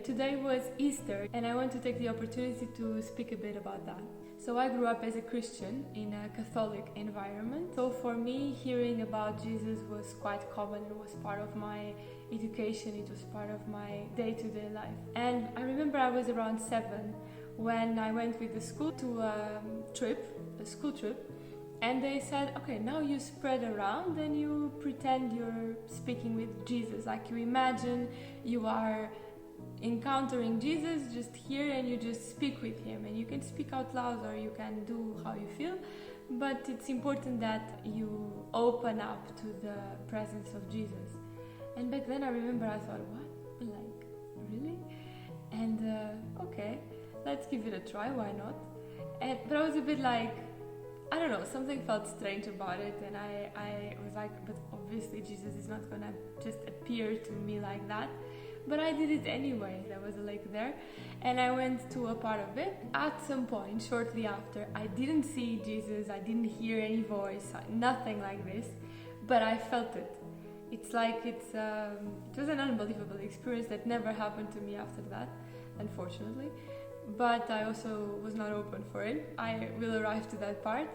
Today was Easter, and I want to take the opportunity to speak a bit about that. So I grew up as a Christian in a Catholic environment. So for me, hearing about Jesus was quite common. It was part of my education. It was part of my day-to-day life. And I remember I was around 7 when I went with the school to a school trip. And they said, okay, now you spread around and you pretend you're speaking with Jesus. Like you imagine you are encountering Jesus just here and you just speak with him. And you can speak out loud or you can do how you feel. But it's important that you open up to the presence of Jesus. And back then I remember I thought, what? Like, really? And okay, let's give it a try, why not? But I was a bit like, I don't know, something felt strange about it, and I was like, but obviously Jesus is not gonna just appear to me like that. But I did it anyway. There was a lake there, and I went to a part of it. At some point, shortly after, I didn't see Jesus, I didn't hear any voice, nothing like this, but I felt it. It's like it was an unbelievable experience that never happened to me after that, unfortunately. But I also was not open for it. I will arrive to that part.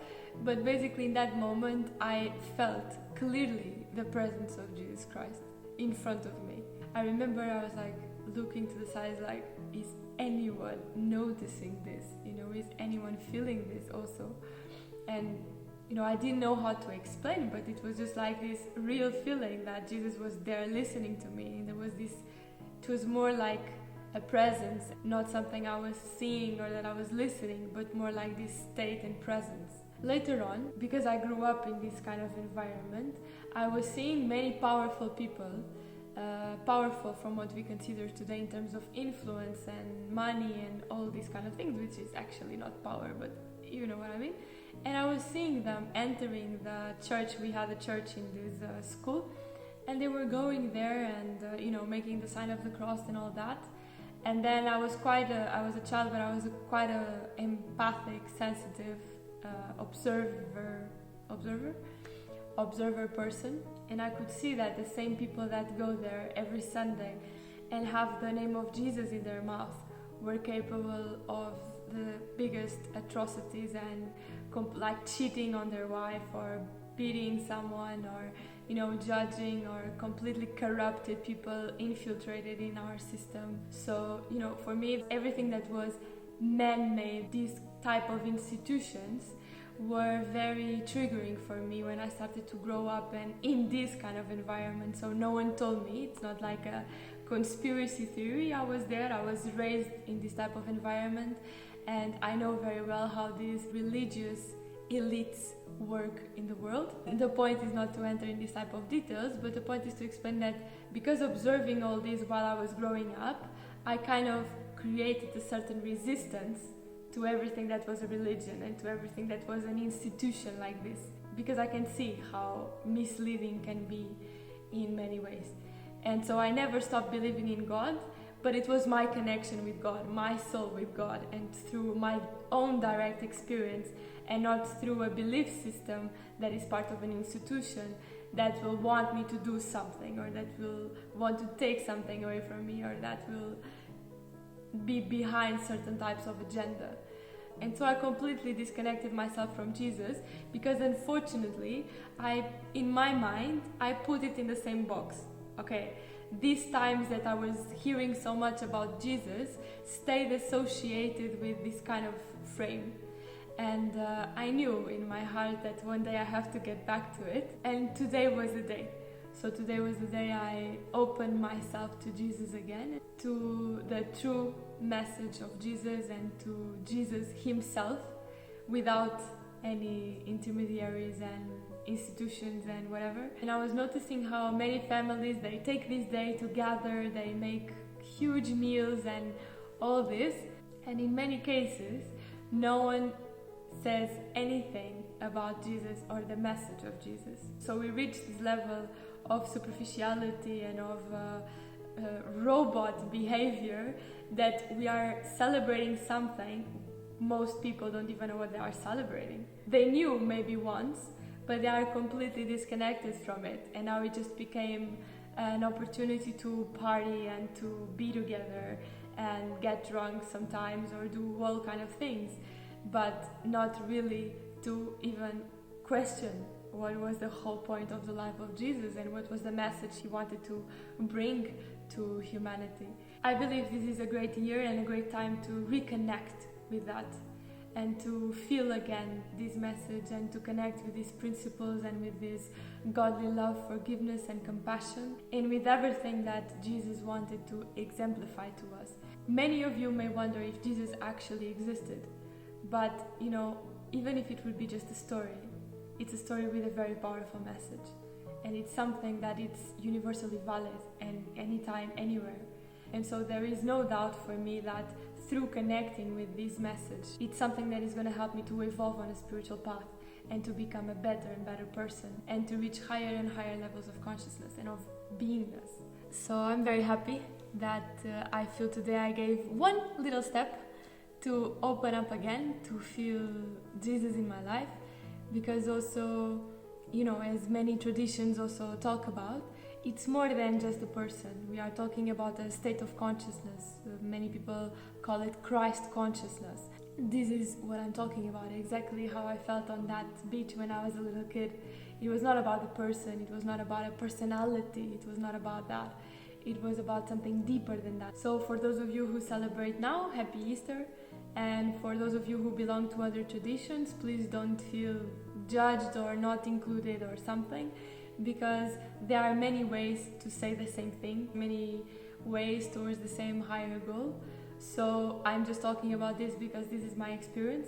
But basically in that moment, I felt clearly the presence of Jesus Christ in front of me. I remember I was like looking to the sides like, is anyone noticing this? Is anyone feeling this also? And I didn't know how to explain, but it was just like this real feeling that Jesus was there listening to me. And it was more like a presence, not something I was seeing or that I was listening, but more like this state and presence. Later on, because I grew up in this kind of environment, I was seeing many powerful people, powerful from what we consider today in terms of influence and money and all these kind of things, which is actually not power, but you know what I mean. And I was seeing them entering the church. We had a church in this school, and they were going there and making the sign of the cross and all that. And then I was a child, but I was quite a empathic, sensitive observer person. And I could see that the same people that go there every Sunday and have the name of Jesus in their mouth were capable of the biggest atrocities and like cheating on their wife or beating someone or judging or completely corrupted people infiltrated in our system. So, for me, everything that was man-made, these type of institutions were very triggering for me when I started to grow up and in this kind of environment. So no one told me. It's not like a conspiracy theory. I was there. I was raised in this type of environment, and I know very well how these religious elites work in the world. The point is not to enter in this type of details, but the point is to explain that because observing all this while I was growing up, I kind of created a certain resistance to everything that was a religion and to everything that was an institution like this, because I can see how misleading can be in many ways. And so I never stopped believing in God, but it was my connection with God, my soul with God, and through my own direct experience, and not through a belief system that is part of an institution that will want me to do something, or that will want to take something away from me, or that will be behind certain types of agenda. And so I completely disconnected myself from Jesus, because unfortunately, in my mind, I put it in the same box. Okay, these times that I was hearing so much about Jesus stayed associated with this kind of frame. And I knew in my heart that one day I have to get back to it. And today was the day. So today was the day I opened myself to Jesus again, to the true message of Jesus and to Jesus himself, without any intermediaries and institutions and whatever. And I was noticing how many families, they take this day to gather, they make huge meals and all this. And in many cases, no one says anything about Jesus or the message of Jesus. So we reach this level of superficiality and of robot behavior that we are celebrating something most people don't even know what they are celebrating. They knew maybe once, but they are completely disconnected from it, and now it just became an opportunity to party and to be together and get drunk sometimes or do all kind of things, but not really to even question what was the whole point of the life of Jesus and what was the message he wanted to bring to humanity. I believe this is a great year and a great time to reconnect with that and to feel again this message and to connect with these principles and with this godly love, forgiveness and compassion, and with everything that Jesus wanted to exemplify to us. Many of you may wonder if Jesus actually existed, but even if it would be just a story, it's a story with a very powerful message, and it's something that it's universally valid and anytime, anywhere. And so there is no doubt for me that through connecting with this message, it's something that is going to help me to evolve on a spiritual path and to become a better and better person and to reach higher and higher levels of consciousness and of beingness. So I'm very happy that I feel today I gave one little step to open up again, to feel Jesus in my life, because also, as many traditions also talk about, it's more than just a person. We are talking about a state of consciousness. Many people call it Christ consciousness. This is what I'm talking about, exactly how I felt on that beach when I was a little kid. It was not about the person, it was not about a personality, it was not about that. It was about something deeper than that. So for those of you who celebrate now, happy Easter. And for those of you who belong to other traditions, please don't feel judged or not included or something, because there are many ways to say the same thing, many ways towards the same higher goal. So I'm just talking about this because this is my experience,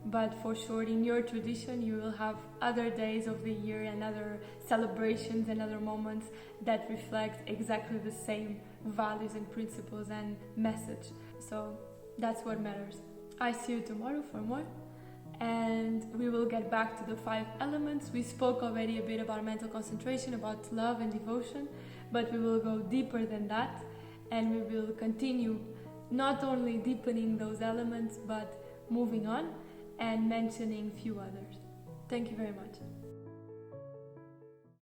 but for sure in your tradition you will have other days of the year and other celebrations and other moments that reflect exactly the same values and principles and message. So that's what matters. I see you tomorrow for more, and we will get back to the 5 elements. We spoke already a bit about mental concentration, about love and devotion, but we will go deeper than that, and we will continue not only deepening those elements, but moving on and mentioning few others. Thank you very much.